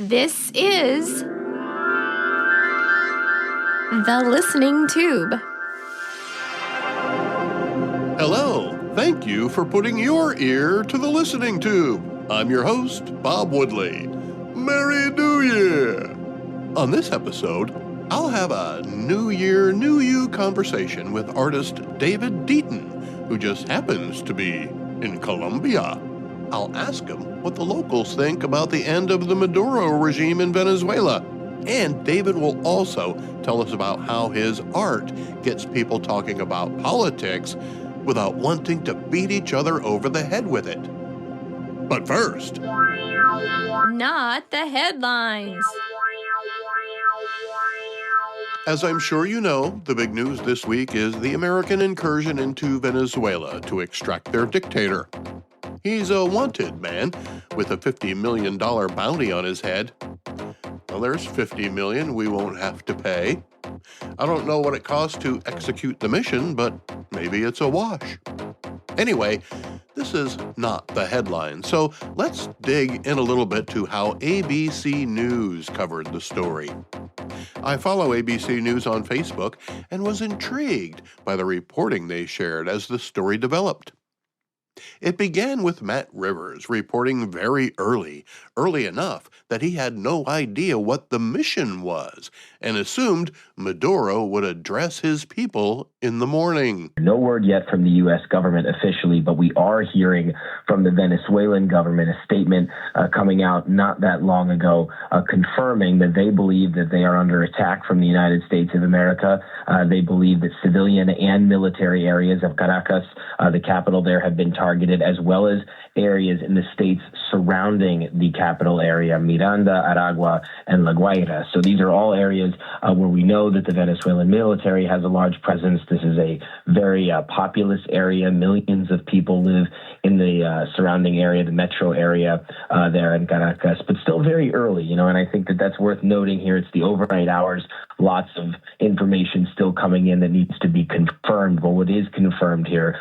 This is The Listening Tube. Hello, thank you for putting your ear to the listening tube. I'm your host, Bob Woodley. Merry New Year! On this episode, I'll have a New Year, New You conversation with artist David Deighton, who just happens to be in Colombia. I'll ask him what the locals think about the end of the Maduro regime in Venezuela. And David will also tell us about how his art gets people talking about politics without wanting to beat each other over the head with it. But first, Not the headlines. as I'm sure you know, the big news this week is the American incursion into Venezuela to extract their dictator. He's a wanted man with a $50 million bounty on his head. Well, there's $50 million we won't have to pay. I don't know what it costs to execute the mission, but maybe it's a wash. Anyway, this is not the headline, so let's dig in a little bit to how ABC News covered the story. I follow ABC News on Facebook and was intrigued by the reporting they shared as the story developed. It began with Matt Rivers reporting very early enough that he had no idea what the mission was and assumed Maduro would address his people in the morning. No word yet from the U.S. government officially, but we are hearing from the Venezuelan government a statement coming out not that long ago confirming that they believe that they are under attack from the United States of America. They believe that civilian and military areas of Caracas, the capital there, have been targeted, as well as areas in the states surrounding the capital area, Miranda, Aragua, and La Guaira. So these are all areas where we know that the Venezuelan military has a large presence. This is a very populous area. Millions of people live in the surrounding area, the metro area there in Caracas, but still very early, and I think that that's worth noting here. It's the overnight hours, lots of information still coming in that needs to be confirmed. But what is confirmed here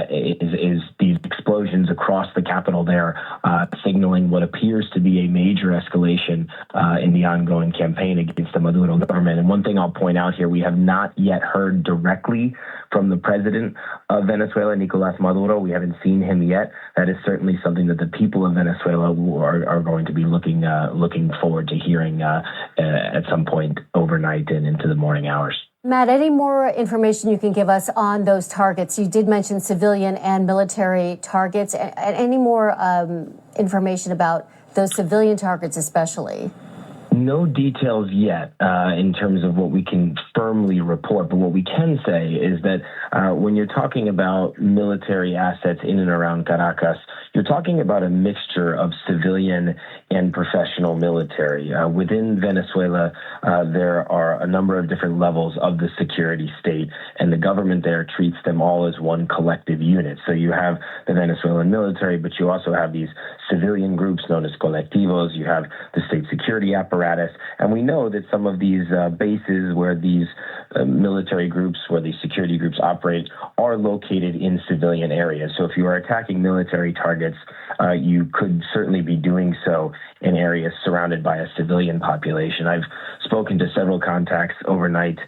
is these explosions across the capital there, signaling what appears to be a major escalation in the ongoing campaign against the Maduro government. And one thing I'll point out here, we have not yet heard directly from the president of Venezuela, Nicolás Maduro. We haven't seen him yet. That is certainly something that the people of Venezuela are going to be looking forward to hearing at some point overnight and into the morning hours. Matt, any more information you can give us on those targets? You did mention civilian and military targets. Any more information about those civilian targets especially? No details yet in terms of what we can firmly report, but what we can say is that when you're talking about military assets in and around Caracas, you're talking about a mixture of civilian and professional military. Within Venezuela, there are a number of different levels of the security state, and the government there treats them all as one collective unit. So you have the Venezuelan military, but you also have these civilian groups known as colectivos. You have the state security apparatus, and we know that some of these bases where these military groups, where these security groups operate, are located in civilian areas. So if you are attacking military targets, you could certainly be doing so in areas surrounded by a civilian population. I've spoken to several contacts overnight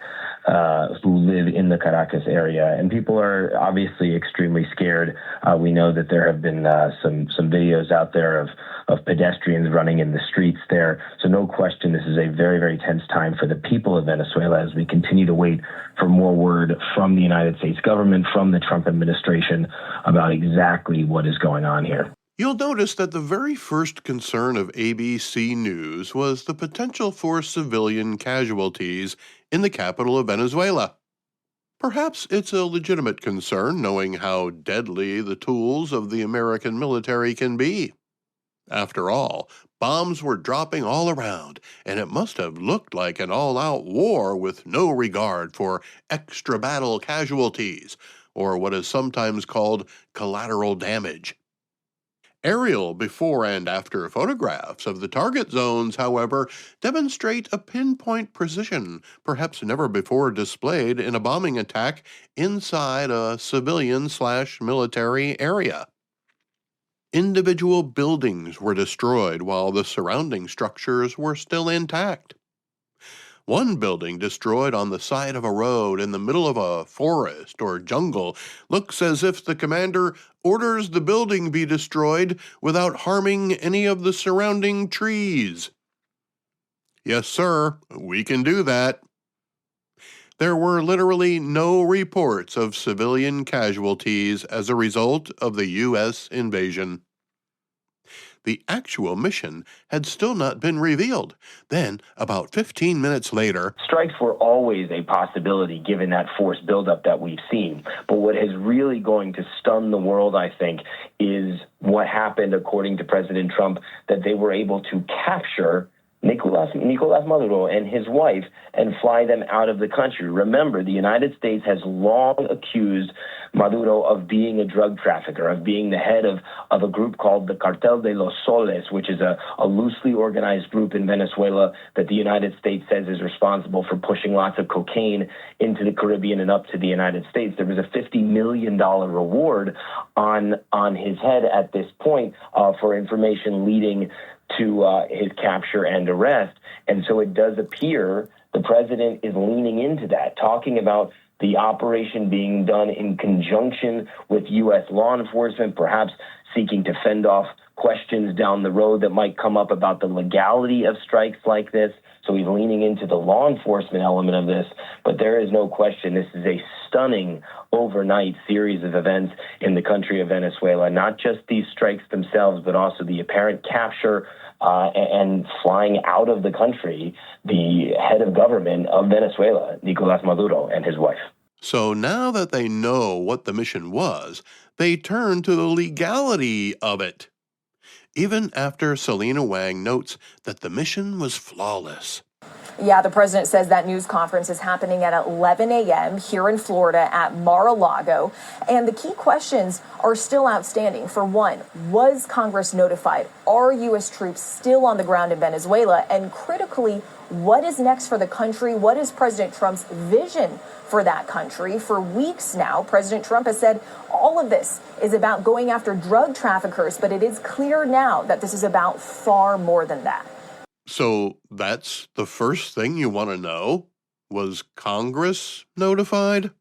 who live in the Caracas area, and people are obviously extremely scared. We know that there have been some videos out there of pedestrians running in the streets there. So no question, this is a very, very tense time for the people of Venezuela as we continue to wait for more word from the United States government, from the Trump administration, about exactly what is going on here. You'll notice that the very first concern of ABC News was the potential for civilian casualties in the capital of Venezuela. Perhaps it's a legitimate concern, knowing how deadly the tools of the American military can be. After all, bombs were dropping all around, and it must have looked like an all-out war with no regard for extra battle casualties, or what is sometimes called collateral damage. Aerial before and after photographs of the target zones, however, demonstrate a pinpoint precision, perhaps never before displayed in a bombing attack inside a civilian/military area. Individual buildings were destroyed while the surrounding structures were still intact. One building destroyed on the side of a road in the middle of a forest or jungle looks as if the commander orders the building be destroyed without harming any of the surrounding trees. Yes, sir, we can do that. There were literally no reports of civilian casualties as a result of the U.S. invasion. The actual mission had still not been revealed. Then, about 15 minutes later, strikes were always a possibility given that force buildup that we've seen. But what is really going to stun the world, I think, is what happened, according to President Trump, that they were able to capture Nicolas Maduro and his wife and fly them out of the country. Remember, the United States has long accused Maduro of being a drug trafficker, of being the head of a group called the Cartel de los Soles, which is a loosely organized group in Venezuela that the United States says is responsible for pushing lots of cocaine into the Caribbean and up to the United States. There was a $50 million reward on his head at this point for information leading to his capture and arrest. And so it does appear the president is leaning into that, talking about the operation being done in conjunction with U.S. law enforcement, perhaps seeking to fend off questions down the road that might come up about the legality of strikes like this. So he's leaning into the law enforcement element of this. But there is no question this is a stunning overnight series of events in the country of Venezuela, not just these strikes themselves, but also the apparent capture and flying out of the country, the head of government of Venezuela, Nicolas Maduro, and his wife. So now that they know what the mission was, they turn to the legality of it. Even after Selena Wang notes that the mission was flawless. Yeah, the president says that news conference is happening at 11 a.m. here in Florida at Mar-a-Lago. And the key questions are still outstanding. For one, was Congress notified? Are U.S. troops still on the ground in Venezuela? And critically, what is next for the country? What is President Trump's vision for that country? For weeks now, President Trump has said all of this is about going after drug traffickers, but it is clear now that this is about far more than that. So that's the first thing you want to know? Was Congress notified?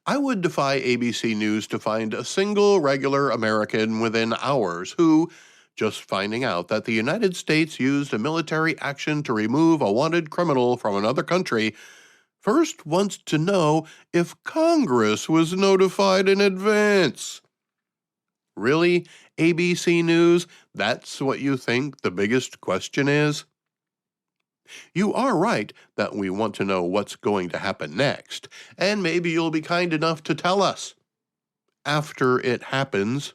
I would defy ABC News to find a single regular American within hours who, just finding out that the United States used a military action to remove a wanted criminal from another country, first wants to know if Congress was notified in advance. Really, ABC News, that's what you think the biggest question is? You are right that we want to know what's going to happen next, and maybe you'll be kind enough to tell us after it happens.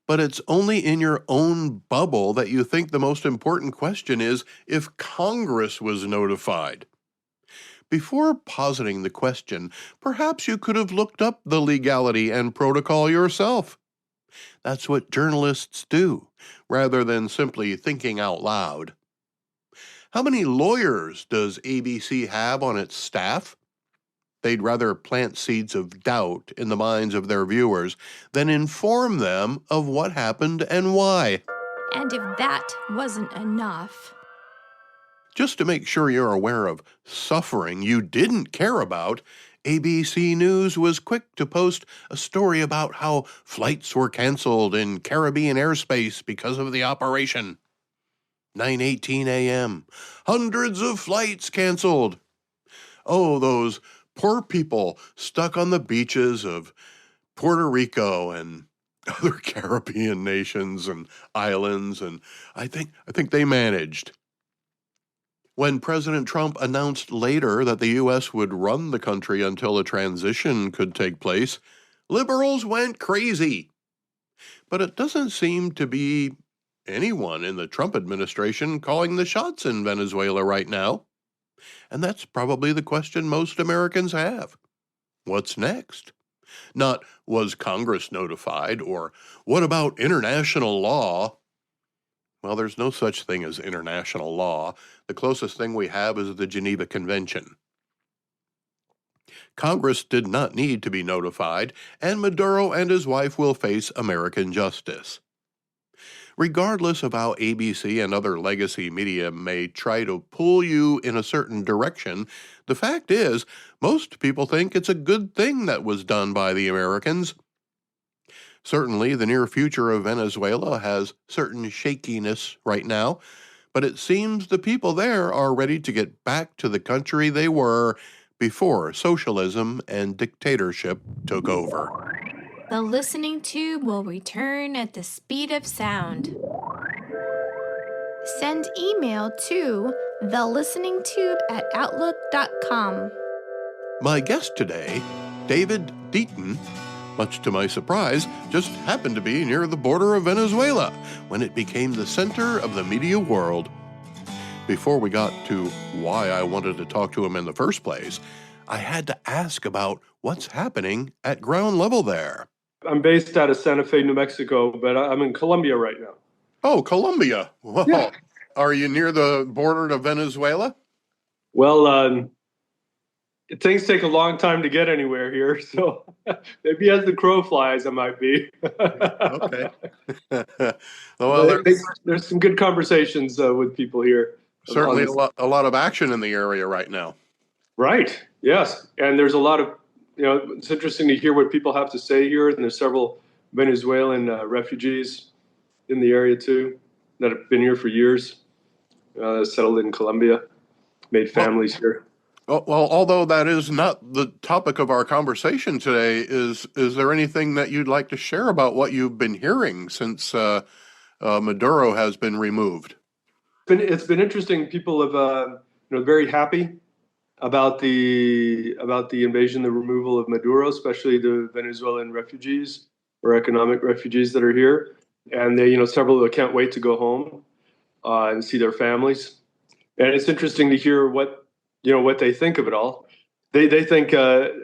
But it's only in your own bubble that you think the most important question is if Congress was notified. Before positing the question, perhaps you could have looked up the legality and protocol yourself. That's what journalists do, rather than simply thinking out loud. How many lawyers does ABC have on its staff? They'd rather plant seeds of doubt in the minds of their viewers than inform them of what happened and why. And if that wasn't enough, just to make sure you're aware of suffering you didn't care about, ABC News was quick to post a story about how flights were canceled in Caribbean airspace because of the operation. 9:18 a.m. Hundreds of flights canceled. Oh, those poor people stuck on the beaches of Puerto Rico and other Caribbean nations and islands, and I think they managed. When President Trump announced later that the U.S. would run the country until a transition could take place, liberals went crazy. But it doesn't seem to be anyone in the Trump administration calling the shots in Venezuela right now. And that's probably the question most Americans have. What's next? Not, was Congress notified, or what about international law? Well, there's no such thing as international law. The closest thing we have is the Geneva Convention. Congress did not need to be notified, and Maduro and his wife will face American justice. Regardless of how ABC and other legacy media may try to pull you in a certain direction, the fact is, most people think it's a good thing that was done by the Americans. Certainly, the near future of Venezuela has certain shakiness right now, but it seems the people there are ready to get back to the country they were before socialism and dictatorship took over. The listening tube will return at the speed of sound. Send email to thelisteningtube@outlook.com. My guest today, David Deighton, much to my surprise, just happened to be near the border of Venezuela when it became the center of the media world. Before we got to why I wanted to talk to him in the first place, I had to ask about what's happening at ground level there. I'm based out of Santa Fe, New Mexico, but I'm in Colombia right now. Oh, Colombia. Well, Yeah. Are you near the border to Venezuela? Well, things take a long time to get anywhere here, so maybe as the crow flies, I might be. Okay. Well, There's some good conversations with people here. certainly a lot of action in the area right now. Right. Yes, and there's a lot of it's interesting to hear what people have to say here, and there's several Venezuelan refugees in the area too that have been here for years, settled in Colombia, made families here. Well, although that is not the topic of our conversation today, is there anything that you'd like to share about what you've been hearing since Maduro has been removed? It's been interesting. People have very happy about the invasion, the removal of Maduro, especially the Venezuelan refugees or economic refugees that are here, and they several that can't wait to go home and see their families. And it's interesting to hear what they think of it all. They think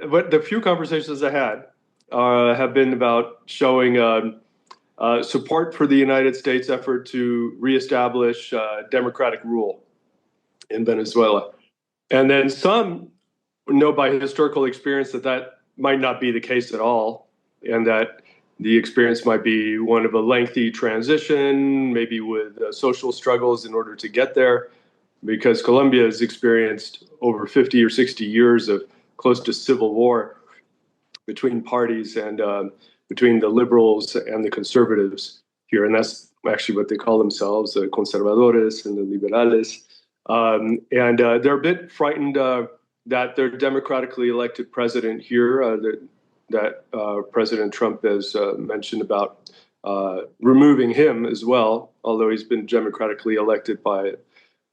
what the few conversations I had have been about showing support for the United States effort to reestablish democratic rule in Venezuela. And then some know by historical experience that might not be the case at all, and that the experience might be one of a lengthy transition, maybe with social struggles in order to get there, because Colombia has experienced over 50 or 60 years of close to civil war between parties and between the liberals and the conservatives here. And that's actually what they call themselves, the conservadores and the liberales. And they're a bit frightened that their democratically elected president here, that President Trump has mentioned about removing him as well, although he's been democratically elected by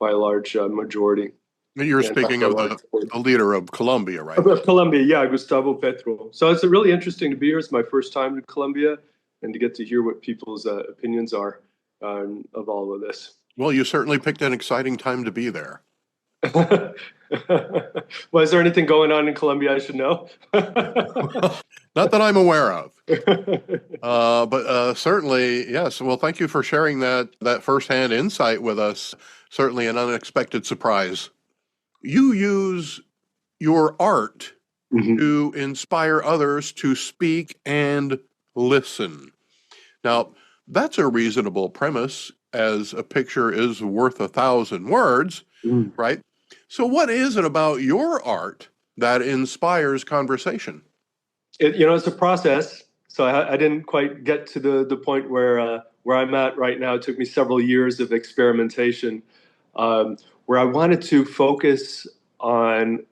a large majority. You're speaking of the leader of Colombia, right? Of Colombia, yeah, Gustavo Petro. So it's really interesting to be here. It's my first time in Colombia, and to get to hear what people's opinions are of all of this. Well, you certainly picked an exciting time to be there. Well, is there anything going on in Colombia I should know? Not that I'm aware of. But certainly, yes. Well, thank you for sharing that firsthand insight with us. Certainly an unexpected surprise. You use your art to inspire others to speak and listen. Now, that's a reasonable premise, as a picture is worth 1,000 words, right? So what is it about your art that inspires conversation? It's a process. So I didn't quite get to the point where I'm at right now. It took me several years of experimentation, where I wanted to focus on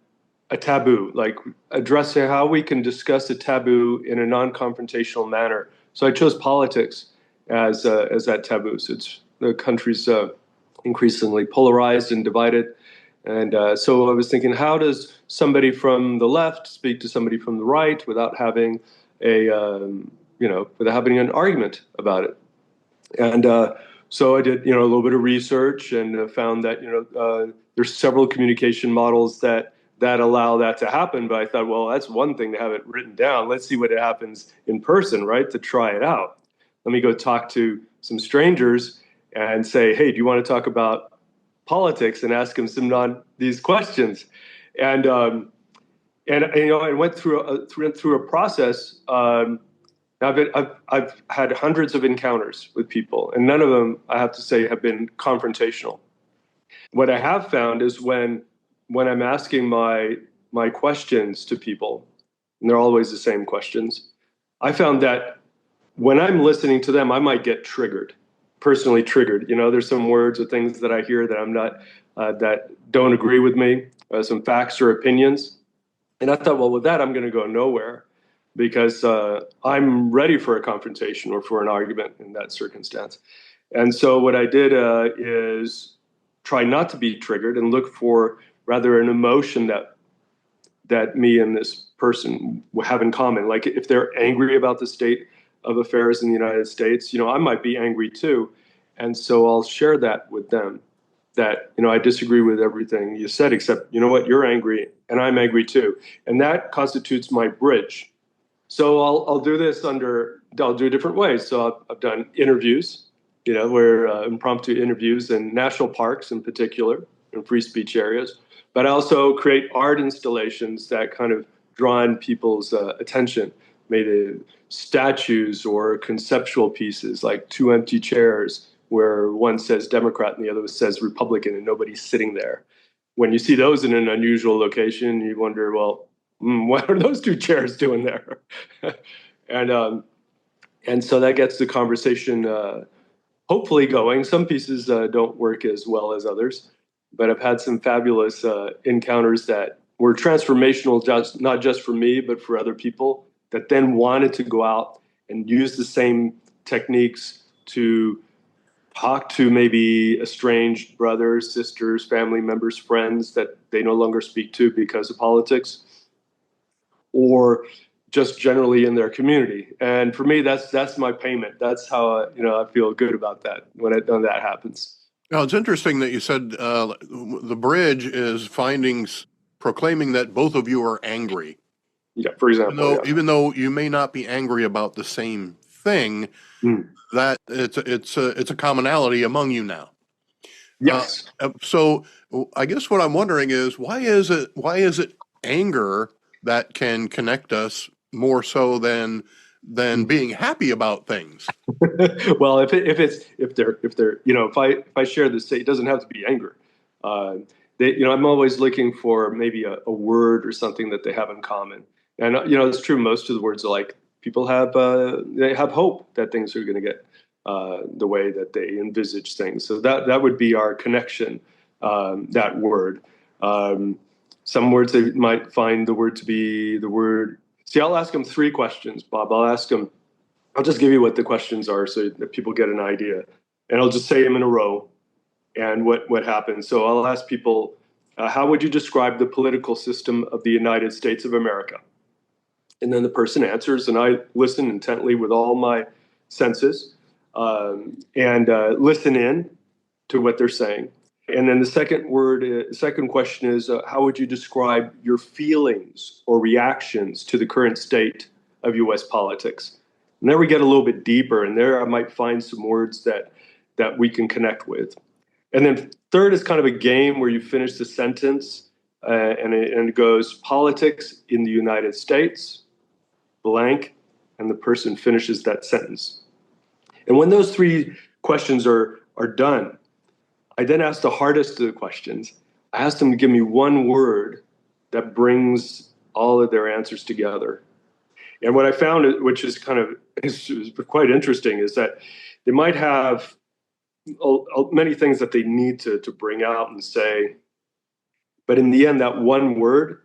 a taboo, like addressing how we can discuss a taboo in a non-confrontational manner. So I chose politics as that taboo. So the country's increasingly polarized and divided. And so I was thinking, how does somebody from the left speak to somebody from the right without having without having an argument about it? And so I did, a little bit of research and found that, there's several communication models that allow that to happen. But I thought, well, that's one thing to have it written down. Let's see what happens in person, right? To try it out. Let me go talk to some strangers and say, hey, do you want to talk about politics, and ask them these questions. And and I went through a process. I've had hundreds of encounters with people, and none of them, I have to say, have been confrontational. What I have found is when I'm asking my questions to people, and they're always the same questions, I found that when I'm listening to them, I might get triggered, personally triggered. There's some words or things that I hear that I'm not, that don't agree with me, some facts or opinions. And I thought, well, with that, I'm going to go nowhere because I'm ready for a confrontation or for an argument in that circumstance. And so what I did is try not to be triggered and look for rather an emotion that me and this person have in common. Like if they're angry about the state of affairs in the United States, I might be angry too. And so I'll share that with them, that, I disagree with everything you said, except, you know what, you're angry and I'm angry too. And that constitutes my bridge. So I'll do this I'll do different ways. So I've done interviews, where impromptu interviews in national parks in particular, in free speech areas. But I also create art installations that kind of draw in people's attention, maybe statues or conceptual pieces like two empty chairs where one says Democrat and the other says Republican and nobody's sitting there. When you see those in an unusual location, you wonder, well, what are those two chairs doing there? and so that gets the conversation hopefully going. Some pieces don't work as well as others, but I've had some fabulous encounters that were transformational, not just for me, but for other people that then wanted to go out and use the same techniques to talk to maybe estranged brothers, sisters, family members, friends that they no longer speak to because of politics, or just generally in their community. And for me, that's my payment. That's how I feel good about that when that happens. Now, it's interesting that you said the bridge is proclaiming that both of you are angry. Yeah, for example. Even though you may not be angry about the same thing, that it's a commonality among you now. Yes. So I guess what I'm wondering is why is it anger that can connect us more so than being happy about things? Well, if I share this, it doesn't have to be anger. I'm always looking for maybe a word or something that they have in common. And it's true. Most of the words are like people have they have hope that things are going to get the way that they envisage things. So that would be our connection. That word. Some words they might find the word to be the word. See, I'll ask them 3 questions, Bob. I'll just give you what the questions are so that people get an idea. And I'll just say them in a row and what happens. So I'll ask people, how would you describe the political system of the United States of America? And then the person answers, and I listen intently with all my senses and listen in to what they're saying. And then the second question is, how would you describe your feelings or reactions to the current state of U.S. politics? And there we get a little bit deeper, and there I might find some words that we can connect with. And then third is kind of a game where you finish the sentence, and it goes, politics in the United States, blank, and the person finishes that sentence. And when those 3 questions are done, I then ask the hardest of the questions. I ask them to give me one word that brings all of their answers together. And what I found, which is is quite interesting, is that they might have many things that they need to bring out and say, but in the end, that one word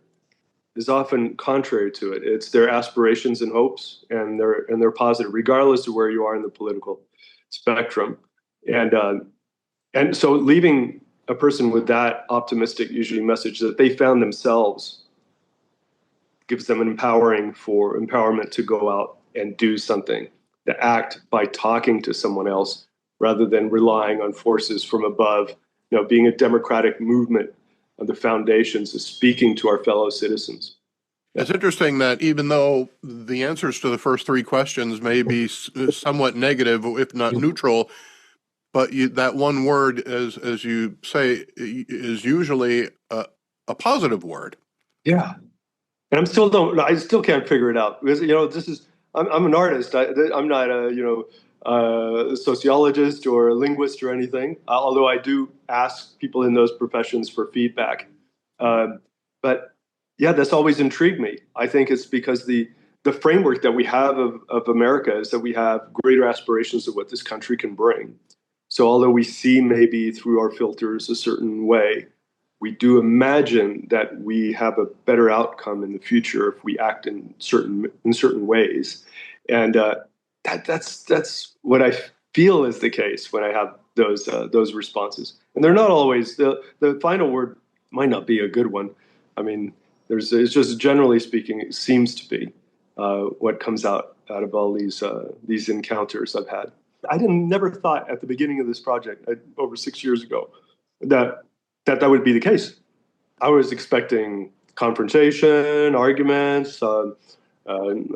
is often contrary to it. It's their aspirations and hopes, and they're positive, regardless of where you are in the political spectrum. And so leaving a person with that optimistic, usually message that they found themselves gives them an empowerment to go out and do something, to act by talking to someone else rather than relying on forces from above, being a democratic movement of the foundations of speaking to our fellow citizens. It's interesting that even though the answers to the first 3 questions may be somewhat negative, if not neutral, but that one word, as you say, is usually a positive word. Yeah. And I still can't figure it out because, I'm an artist. I'm not a sociologist or a linguist or anything, although I do ask people in those professions for feedback. But yeah, that's always intrigued me. I think it's because the framework that we have of America is that we have greater aspirations of what this country can bring. So although we see maybe through our filters a certain way, we do imagine that we have a better outcome in the future if we act in certain ways. And that's what I feel is the case when I have those responses. And they're not always the final word might not be a good one. I mean, it's just generally speaking, it seems to be what comes out of all these encounters I've had. I never thought at the beginning of this project, over 6 years ago, that would be the case. I was expecting confrontation, arguments,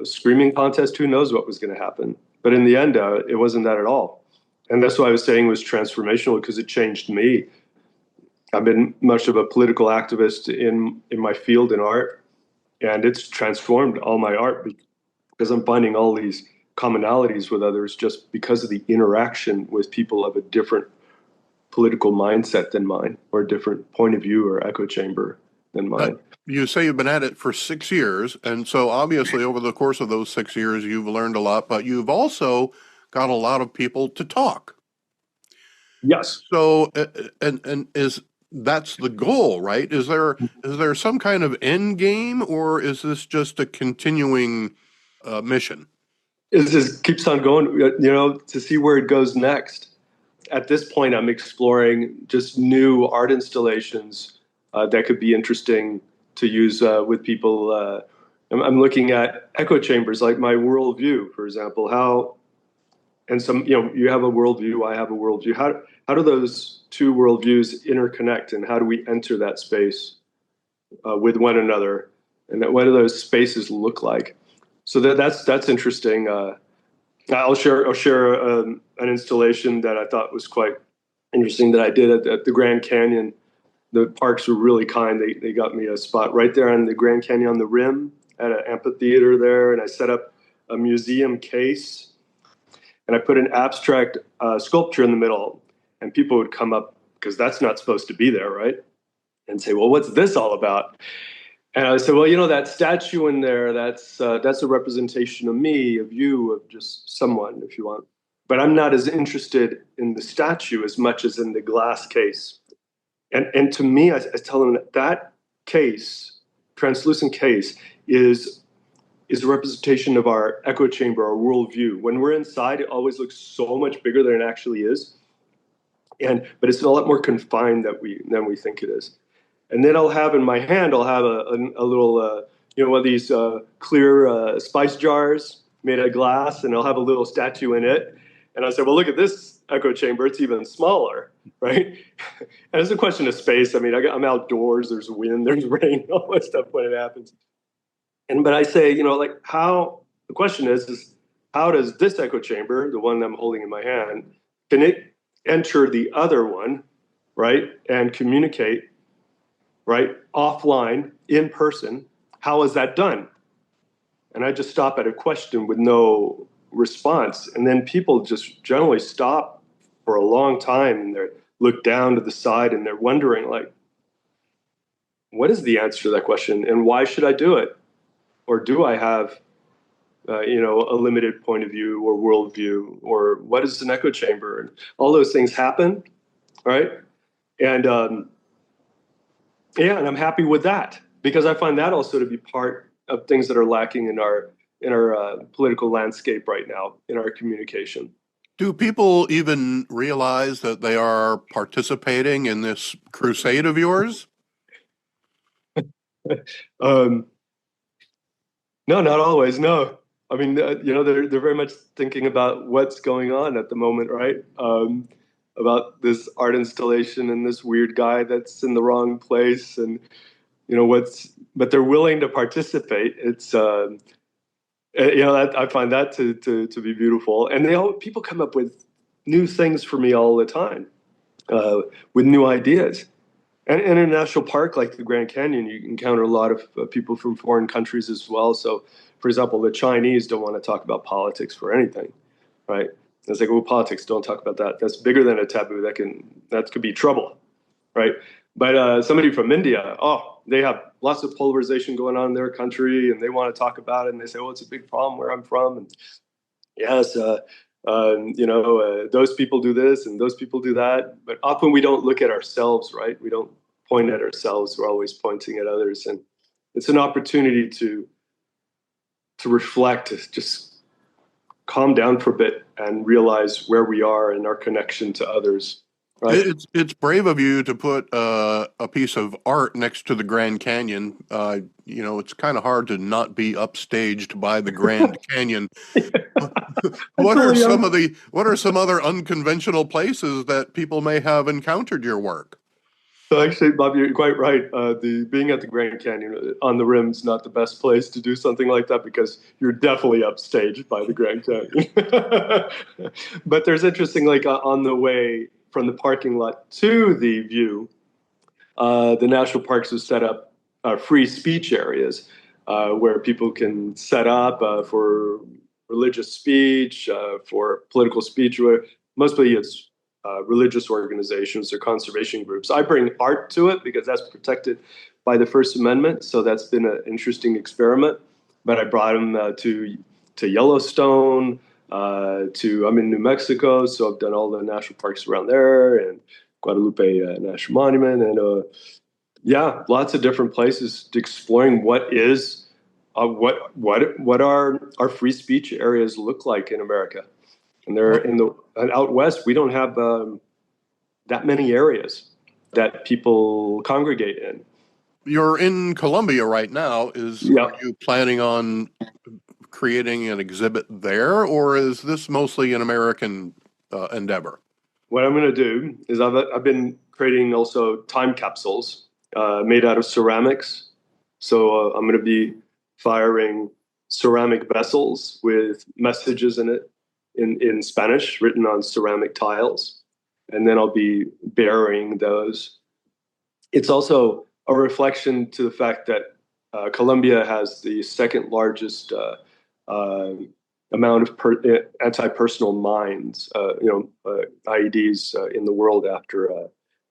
screaming contest. Who knows what was going to happen? But in the end, it wasn't that at all. And that's why I was saying it was transformational, because it changed me. I've been much of a political activist in my field in art, and it's transformed all my art because I'm finding all these commonalities with others just because of the interaction with people of a different political mindset than mine, or a different point of view or echo chamber than mine. You say you've been at it for 6 years, and so obviously over the course of those 6 years, you've learned a lot, but you've also got a lot of people to talk. Yes. So, and that's the goal, right? Is there some kind of end game, or is this just a continuing mission? It just keeps on going, to see where it goes next. At this point, I'm exploring just new art installations that could be interesting to use with people. I'm looking at echo chambers, like my worldview, for example. You have a worldview, I have a worldview. How do those two worldviews interconnect, and how do we enter that space with one another, and what do those spaces look like? So that's interesting. I'll share an installation that I thought was quite interesting that I did at the Grand Canyon. The parks were really kind. They got me a spot right there on the Grand Canyon on the rim at an amphitheater there, and I set up a museum case, and I put an abstract sculpture in the middle, and people would come up, because that's not supposed to be there, right? And say, well, what's this all about? And I said, well, that statue in there, that's a representation of me, of you, of just someone, if you want. But I'm not as interested in the statue as much as in the glass case. And to me, I tell them that case, translucent case, is a representation of our echo chamber, our worldview. When we're inside, it always looks so much bigger than it actually is. But it's a lot more confined than we think it is. And then I'll have in my hand, a little, one of these clear spice jars made of glass, and I'll have a little statue in it. And I said, well, look at this echo chamber. It's even smaller, right? And it's a question of space. I mean, I'm outdoors. There's wind, there's rain, all that stuff when it happens. But I say, the question is how does this echo chamber, the one I'm holding in my hand, can it enter the other one, right, and communicate, right, offline, in person? How is that done? And I just stop at a question with no response. And then people just generally stop for a long time, and they look down to the side, and they're wondering, like, what is the answer to that question? And why should I do it? Or do I have, a limited point of view or worldview? Or what is an echo chamber? And all those things happen, right? And and I'm happy with that, because I find that also to be part of things that are lacking in our political landscape right now, in our communication. Do people even realize that they are participating in this crusade of yours? No, not always. No, I mean, they're very much thinking about what's going on at the moment, right? About this art installation and this weird guy that's in the wrong place, and but they're willing to participate. It's I find that to be beautiful, and people come up with new things for me all the time, with new ideas. And in a national park like the Grand Canyon, you encounter a lot of people from foreign countries as well. So, for example, the Chinese don't want to talk about politics for anything, right? It's like, well, politics, don't talk about that. That's bigger than a taboo. That could be trouble, right? But somebody from India, oh, they have lots of polarization going on in their country, and they want to talk about it. And they say, "Oh, it's a big problem where I'm from." And yes, those people do this and those people do that. But often we don't look at ourselves, right? We don't point at ourselves. We're always pointing at others, and it's an opportunity to reflect, to just calm down for a bit and realize where we are and our connection to others. Right? It's brave of you to put a piece of art next to the Grand Canyon. It's kind of hard to not be upstaged by the Grand Canyon. What are some other unconventional places that people may have encountered your work? So actually, Bob, you're quite right. The being at the Grand Canyon on the rim is not the best place to do something like that because you're definitely upstaged by the Grand Canyon. But there's interesting, like on the way from the parking lot to the view, the national parks have set up free speech areas where people can set up for religious speech, for political speech. Where mostly it's religious organizations or conservation groups. I bring art to it because that's protected by the First Amendment. So that's been an interesting experiment. But I brought them to Yellowstone. I'm in New Mexico, so I've done all the national parks around there and Guadalupe National Monument, and lots of different places exploring what is what our free speech areas look like in America. And they're out west. We don't have that many areas that people congregate in. You're in Colombia right now. Are you planning on creating an exhibit there, or is this mostly an American endeavor? What I'm going to do is I've been creating also time capsules made out of ceramics. So I'm going to be firing ceramic vessels with messages in it in Spanish written on ceramic tiles. And then I'll be burying those. It's also a reflection to the fact that Colombia has the second largest amount of anti-personal mines, IEDs in the world after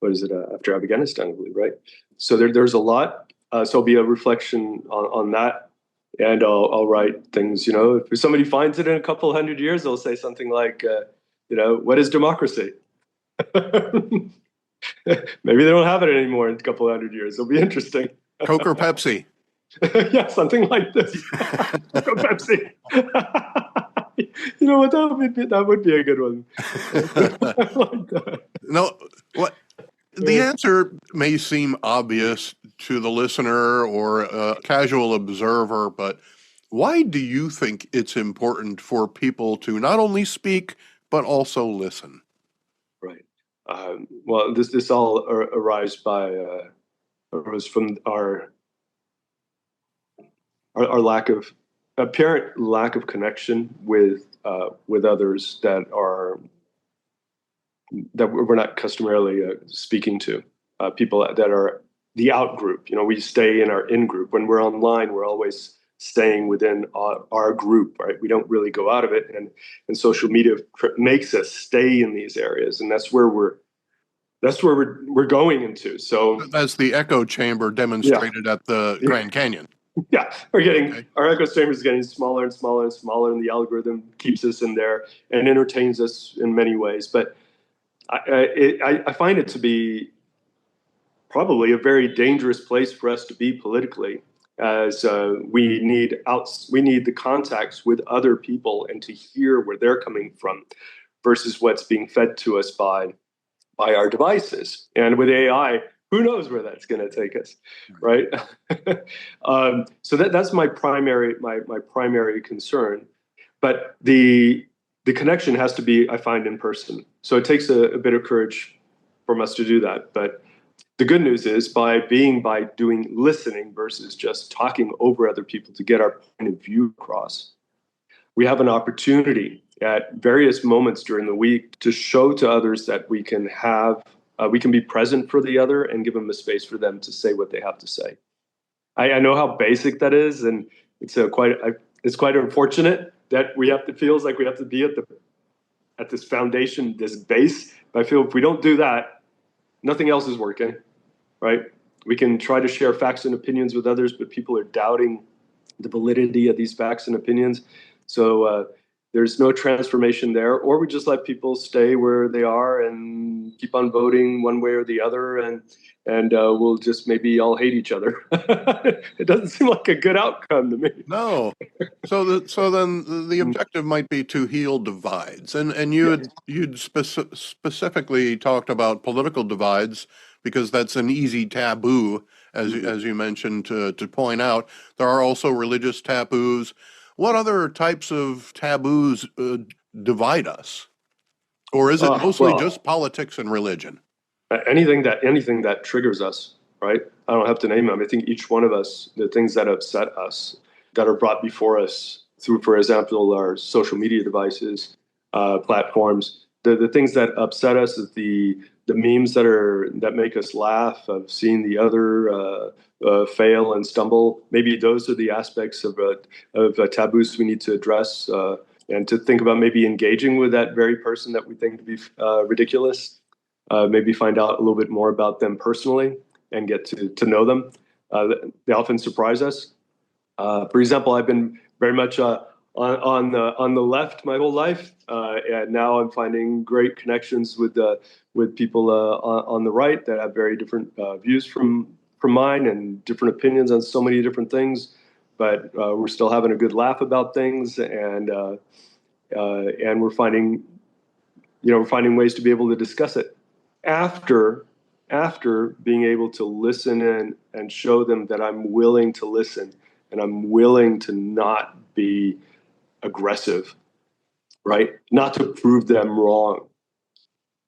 after Afghanistan, I believe, right? So there's a lot. So it'll be a reflection on that, and I'll write things. If somebody finds it in a couple hundred years, they'll say something like, what is democracy? Maybe they don't have it anymore in a couple hundred years. It'll be interesting. Coke or Pepsi? Yeah, something like this. Coke or Pepsi. You know what? That would be a good one. I like that. No, what the answer may seem obvious to the listener or a casual observer, but why do you think it's important for people to not only speak but also listen? Right. Well, this all arose from our apparent lack of connection with others that we're not customarily speaking to, people that are the out group. We stay in our in group. When we're online, we're always staying within our group, right? We don't really go out of it, and social media makes us stay in these areas, and that's where we're going into. So that's the echo chamber demonstrated at the Grand Canyon. Yeah, our echo chamber is getting smaller and smaller and smaller, and the algorithm keeps us in there and entertains us in many ways. But I find it to be probably a very dangerous place for us to be politically, as we need the contacts with other people and to hear where they're coming from, versus what's being fed to us by our devices. And with AI, who knows where that's going to take us, right? So that's my primary concern. But the connection has to be, I find, in person. So it takes a bit of courage from us to do that. But the good news is by doing listening versus just talking over other people to get our point of view across, we have an opportunity at various moments during the week to show to others that we can have We can be present for the other and give them a space for them to say what they have to say. I know how basic that is, and it's quite unfortunate that we have to feels like we have to be at this foundation, this base. But I feel if we don't do that, nothing else is working, right? We can try to share facts and opinions with others, but people are doubting the validity of these facts and opinions. So there's no transformation there, or we just let people stay where they are and keep on voting one way or the other, and we'll just maybe all hate each other. It doesn't seem like a good outcome to me. No. So then the objective might be to heal divides, and you'd specifically talked about political divides because that's an easy taboo, as you mentioned, to point out. There are also religious taboos. What other types of taboos divide us, or is it mostly just politics and religion? Anything that triggers us, right? I don't have to name them. I think each one of us, the things that upset us, that are brought before us through, for example, our social media devices, platforms, the things that upset us is the memes that make us laugh, of seeing the other fail and stumble. Maybe those are the aspects of taboos we need to address, and to think about maybe engaging with that very person that we think to be ridiculous. Maybe find out a little bit more about them personally and get to know them. They often surprise us. For example, I've been very much on the left my whole life, and now I'm finding great connections with people on the right that have very different views from mine and different opinions on so many different things. But we're still having a good laugh about things, and we're finding ways to be able to discuss it after being able to listen in and show them that I'm willing to listen and I'm willing to not be aggressive, right? Not to prove them wrong,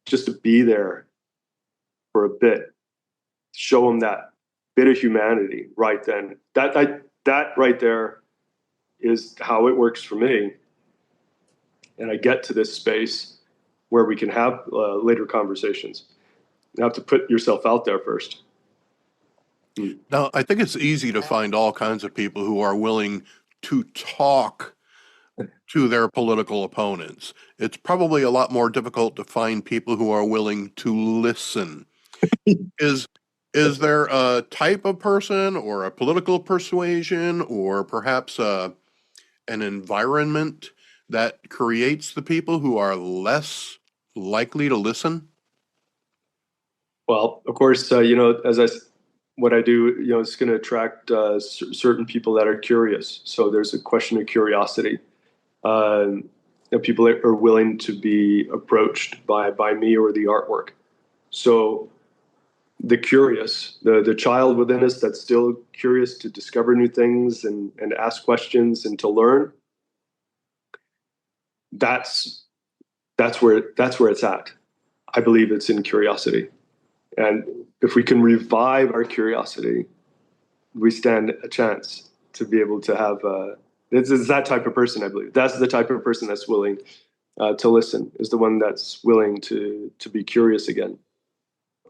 just to be there for a bit, show them that bit of humanity right then. That right there is how it works for me. And I get to this space where we can have later conversations. You have to put yourself out there first. Now, I think it's easy to find all kinds of people who are willing to talk to their political opponents. It's probably a lot more difficult to find people who are willing to listen. Is there a type of person or a political persuasion or perhaps an environment that creates the people who are less likely to listen? Well, of course, what I do, it's going to attract certain people that are curious. So there's a question of curiosity. People that are willing to be approached by me or the artwork. So the curious, the child within us that's still curious to discover new things and ask questions and to learn. That's where it's at. I believe it's in curiosity. And if we can revive our curiosity, we stand a chance to be able to have. It's that type of person, I believe. That's the type of person that's willing to listen. Is the one that's willing to be curious again.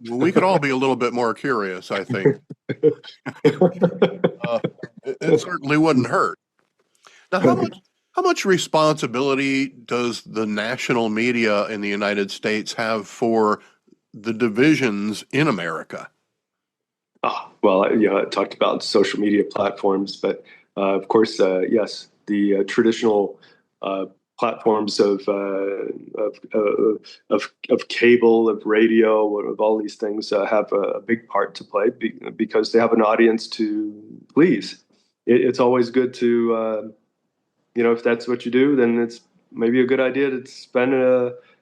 Well, we could all be a little bit more curious, I think. It certainly wouldn't hurt. Now, how much responsibility does the national media in the United States have for the divisions in America? Well, I talked about social media platforms, but of course, yes, the traditional platforms of cable, of radio, of all these things have a big part to play because they have an audience to please. It's always good to, if that's what you do, then it's maybe a good idea to spend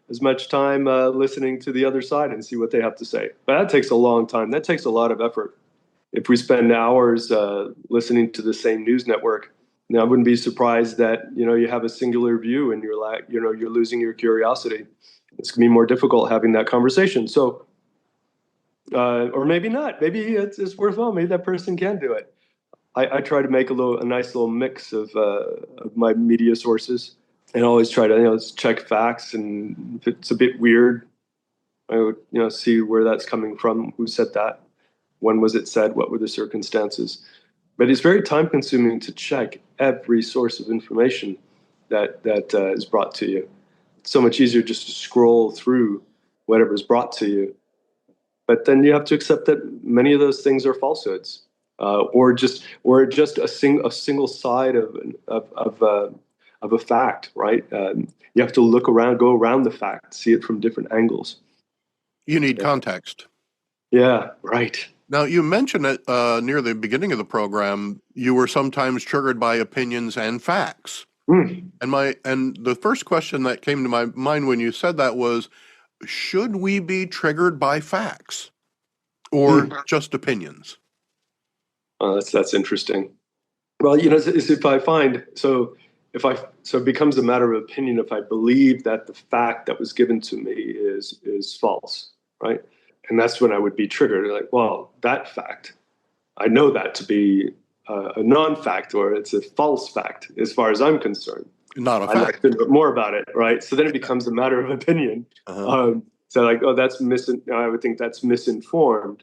as much time listening to the other side and see what they have to say. But that takes a long time. That takes a lot of effort. If we spend hours listening to the same news network, I wouldn't be surprised that you have a singular view and you're losing your curiosity. It's gonna be more difficult having that conversation. So, or maybe not. Maybe it's worthwhile. Maybe that person can do it. I try to make a nice little mix of my media sources, and always try to check facts. And if it's a bit weird, I would, see where that's coming from, who said that, when was it said, what were the circumstances. But it's very time consuming to check every source of information that is brought to you. It's so much easier just to scroll through whatever's brought to you. But then you have to accept that many of those things are falsehoods, or just a single side of a fact, right? You have to go around the fact, see it from different angles. You need context. Yeah, right. Now, you mentioned it near the beginning of the program, you were sometimes triggered by opinions and facts. And the first question that came to my mind when you said that was, should we be triggered by facts or just opinions? That's interesting. Well, if I find so it becomes a matter of opinion if I believe that the fact that was given to me is false, right? And that's when I would be triggered. Like, well, that fact, I know that to be a non-fact, or it's a false fact as far as I'm concerned. Not a fact. I'd like to know more about it, right? So then it becomes a matter of opinion. So like, oh, I would think that's misinformed.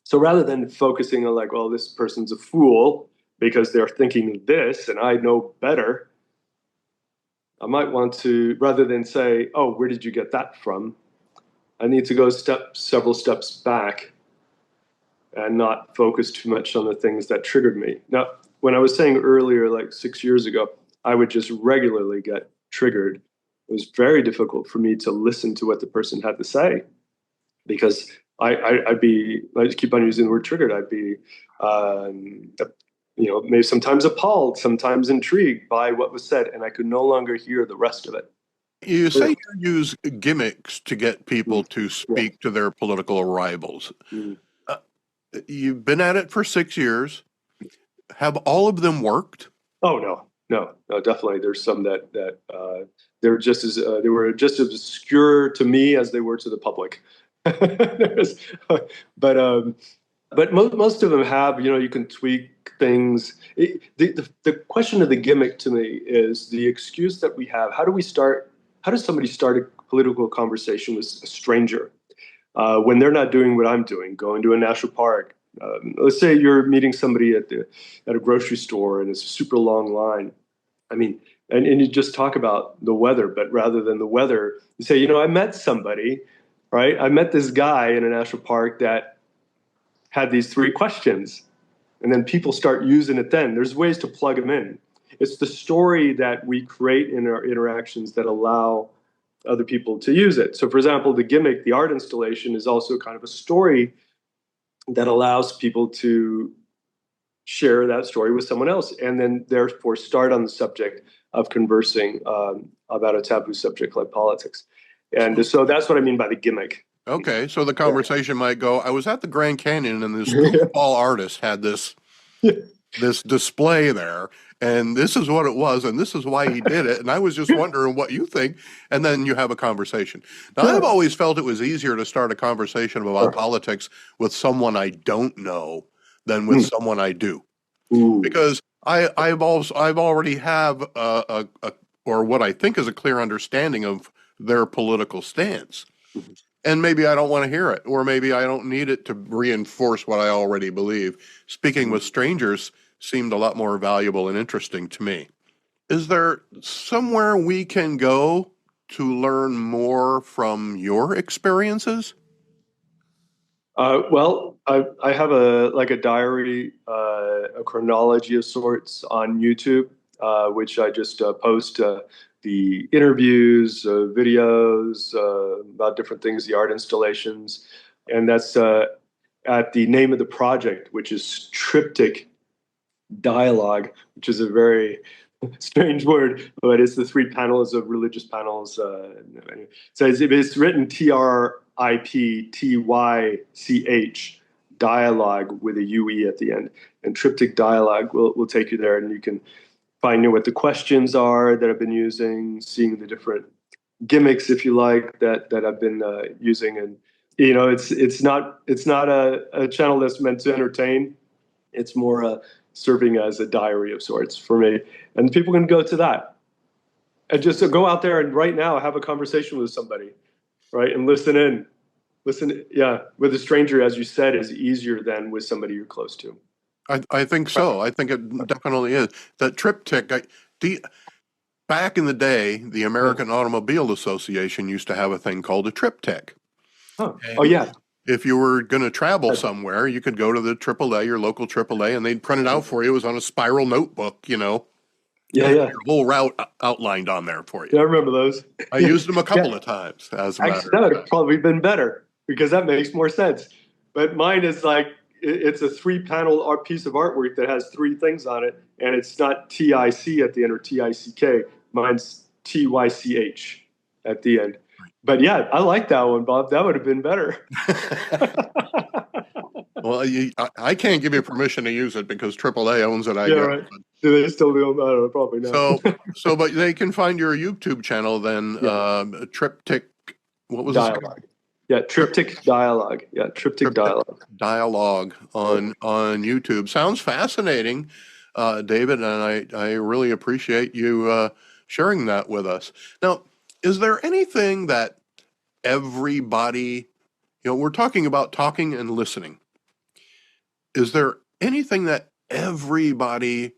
So rather than focusing on like, well, this person's a fool because they're thinking this and I know better, I might want to, rather than say, oh, where did you get that from? I need to go several steps back and not focus too much on the things that triggered me. Now, when I was saying earlier, like 6 years ago, I would just regularly get triggered. It was very difficult for me to listen to what the person had to say because I just keep on using the word triggered. I'd be, maybe sometimes appalled, sometimes intrigued by what was said, and I could no longer hear the rest of it. You say you use gimmicks to get people to speak to their political rivals. You've been at it for 6 years. Have all of them worked? Oh, no, definitely. There's some that they were just as obscure to me as they were to the public. But most of them have. You can tweak things. The question of the gimmick to me is the excuse that we have. How does somebody start a political conversation with a stranger when they're not doing what I'm doing, going to a national park? Let's say you're meeting somebody at a grocery store and it's a super long line. I mean, and you just talk about the weather, but rather than the weather, you say, I met somebody, right? I met this guy in a national park that had these 3 questions. And then people start using it then. There's ways to plug them in. It's the story that we create in our interactions that allow other people to use it. So, for example, the gimmick, the art installation, is also kind of a story that allows people to share that story with someone else and then therefore start on the subject of conversing about a taboo subject like politics. And so that's what I mean by the gimmick. Okay, so the conversation might go, I was at the Grand Canyon and this goofball artist had this display there, and this is what it was, and this is why he did it, and I was just wondering what you think, and then you have a conversation. Now, I've always felt it was easier to start a conversation about politics with someone I don't know than with someone I do. Because I've already have or what I think is a clear understanding of their political stance. And maybe I don't want to hear it, or maybe I don't need it to reinforce what I already believe. Speaking with strangers seemed a lot more valuable and interesting to me. Is there somewhere we can go to learn more from your experiences? Well, I have a diary, a chronology of sorts on YouTube, which I just post the interviews, videos about different things, the art installations, and that's at the name of the project, which is Triptych Dialogue, which is a very strange word, but it's the 3 panels of religious panels. So it's written TRIPTYCH, dialogue with a UE at the end. And Triptych Dialogue will take you there, and you can find what the questions are that I've been using, seeing the different gimmicks, if you like, that I've been using. And it's not a channel that's meant to entertain. It's more serving as a diary of sorts for me. And people can go to that and just go out there and right now have a conversation with somebody, right? And listen in Listen, yeah, with a stranger, as you said, is easier than with somebody you're close to. I think so. I think it definitely is. That triptych, back in the day, the American Automobile Association used to have a thing called a triptych. Oh, And oh yeah. if you were going to travel somewhere, you could go to the AAA, your local AAA, and they'd print it out for you. It was on a spiral notebook, Yeah, and yeah. your whole route outlined on there for Yeah, I you. remember those. I used them a couple Yeah. of times, as a Actually, matter that of would have fact. probably been better because that makes more sense. But mine is like it's a 3-panel art piece of artwork that has 3 things on it, and it's not TIC at the end or TICK. Mine's TYCH at the end. But yeah, I like that one, Bob. That would have been better. Well, I can't give you permission to use it because AAA owns it, I Yeah, guess. right. Do they still do them? I don't know, probably not. But they can find your YouTube channel then, Triptych, what was it? Dialogue. Yeah, Triptych Dialogue. Yeah, Triptych Dialogue. Dialogue on YouTube. Sounds fascinating, David, and I really appreciate you sharing that with us. Now, is there anything that everybody, we're talking about talking and listening. Is there anything that everybody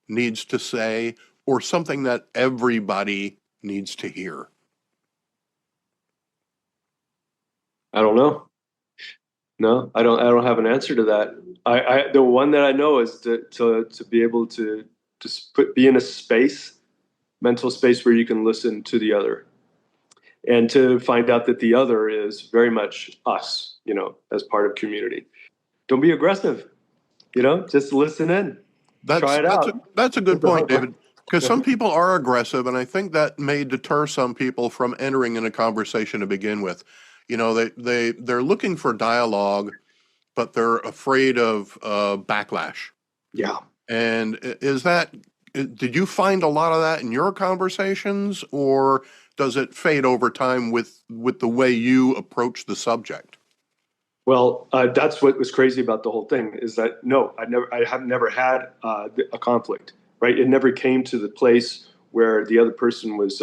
needs to say or something that everybody needs to hear? I don't know. No, I don't have an answer to that. The one that I know is to be able to just be in a mental space where you can listen to the other, and to find out that the other is very much us, as part of community. Don't be aggressive, just listen in. Try it out. That's a good point, David, because some people are aggressive, and I think that may deter some people from entering in a conversation to begin with. They're looking for dialogue, but they're afraid of backlash. Yeah. And did you find a lot of that in your conversations, or does it fade over time with the way you approach the subject? Well, that's what was crazy about the whole thing is that no, I have never had a conflict, right? It never came to the place where the other person was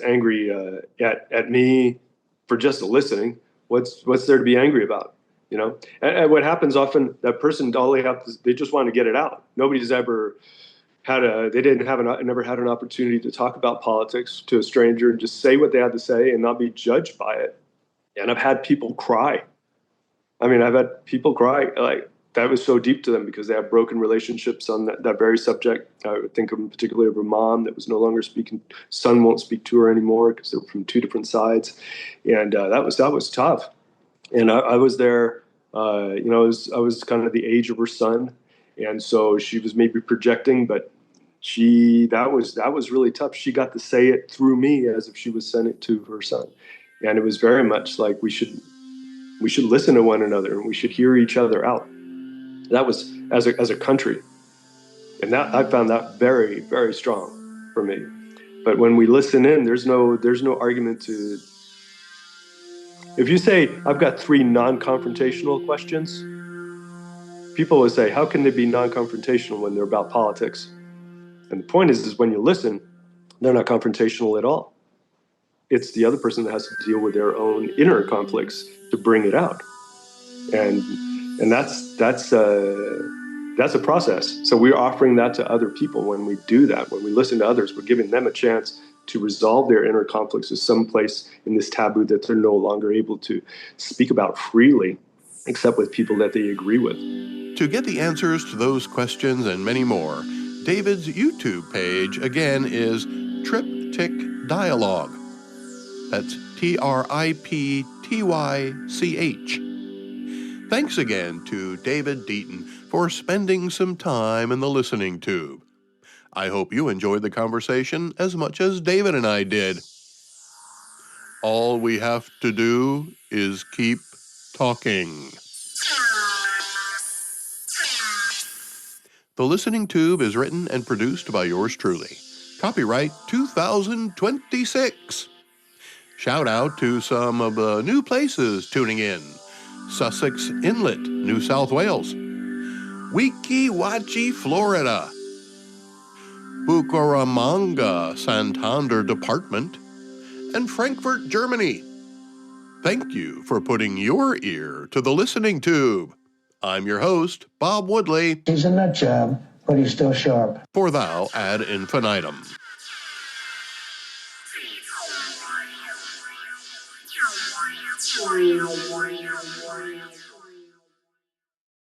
angry at me for just listening. What's there to be angry about? And what happens often, that person, they just want to get it out. Nobody's ever never had an opportunity to talk about politics to a stranger and just say what they had to say and not be judged by it. And I've had people cry. I've had people cry, like that was so deep to them because they have broken relationships on that very subject. I would think of in particular of a mom that was no longer speaking. Son won't speak to her anymore because they're from 2 different sides. And that was tough. And I was there, I was kind of the age of her son. And so she was maybe projecting, but that was really tough. She got to say it through me as if she was saying it to her son. And it was very much like we should listen to one another and we should hear each other out. That was as a country. And that I found that very, very strong for me. But when we listen in, there's no argument to. If you say, I've got 3 non-confrontational questions, people will say, how can they be non-confrontational when they're about politics? And the point is when you listen, they're not confrontational at all. It's the other person that has to deal with their own inner conflicts to bring it out. And that's a process. So we're offering that to other people when we do that. When we listen to others, we're giving them a chance to resolve their inner conflicts to some place in this taboo that they're no longer able to speak about freely, except with people that they agree with. To get the answers to those questions and many more, David's YouTube page, again, is Triptych Dialogue. That's TRIPTYCH. Thanks again to David Deighton for spending some time in the listening tube. I hope you enjoyed the conversation as much as David and I did. All we have to do is keep talking. The Listening Tube is written and produced by yours truly. Copyright 2026. Shout out to some of the new places tuning in. Sussex Inlet, New South Wales. Weeki Wachee, Florida. Bucaramanga, Santander Department. And Frankfurt, Germany. Thank you for putting your ear to the listening tube. I'm your host, Bob Woodley. He's a nut job, but he's still sharp. For thou ad infinitum.